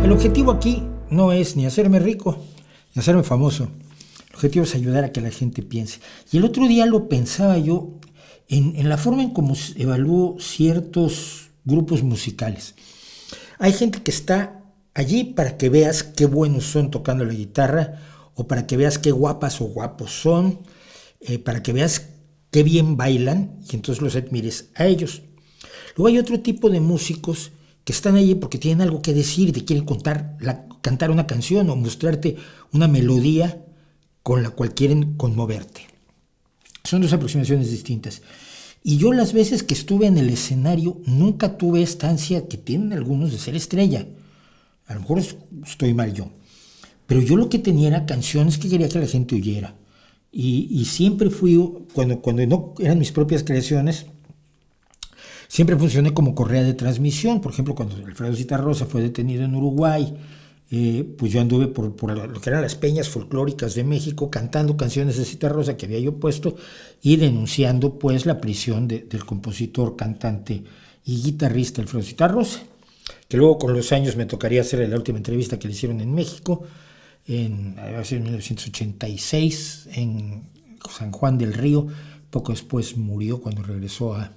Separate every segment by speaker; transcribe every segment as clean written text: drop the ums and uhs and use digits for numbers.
Speaker 1: El objetivo aquí no es ni hacerme rico, ni hacerme famoso. El objetivo es ayudar a que la gente piense. Y el otro día lo pensaba yo en la forma en cómo evalúo ciertos grupos musicales. Hay gente que está allí para que veas qué buenos son tocando la guitarra, o para que veas qué guapas o guapos son, para que veas qué bien bailan, y entonces los admires a ellos. Luego hay otro tipo de músicos que están allí porque tienen algo que decir, te quieren cantar una canción o mostrarte una melodía con la cual quieren conmoverte. Son dos aproximaciones distintas. Y yo las veces que estuve en el escenario nunca tuve esta ansia que tienen algunos de ser estrella. A lo mejor estoy mal yo. Pero yo lo que tenía era canciones que quería que la gente oyera. Y siempre fui, cuando no eran mis propias creaciones, siempre funcioné como correa de transmisión. Por ejemplo, cuando Alfredo Zitarrosa fue detenido en Uruguay, pues yo anduve por lo que eran las peñas folclóricas de México, cantando canciones de Zitarrosa que había yo puesto y denunciando pues la prisión del compositor, cantante y guitarrista Alfredo Zitarrosa, que luego con los años me tocaría hacer la última entrevista que le hicieron en México, en 1986, en San Juan del Río. Poco después murió cuando regresó a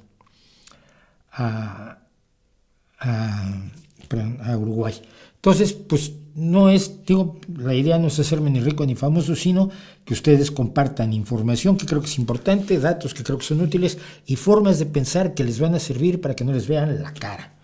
Speaker 1: Uruguay. Entonces, pues no es, digo, la idea no es hacerme ni rico ni famoso, sino que ustedes compartan información que creo que es importante, datos que creo que son útiles y formas de pensar que les van a servir para que no les vean la cara.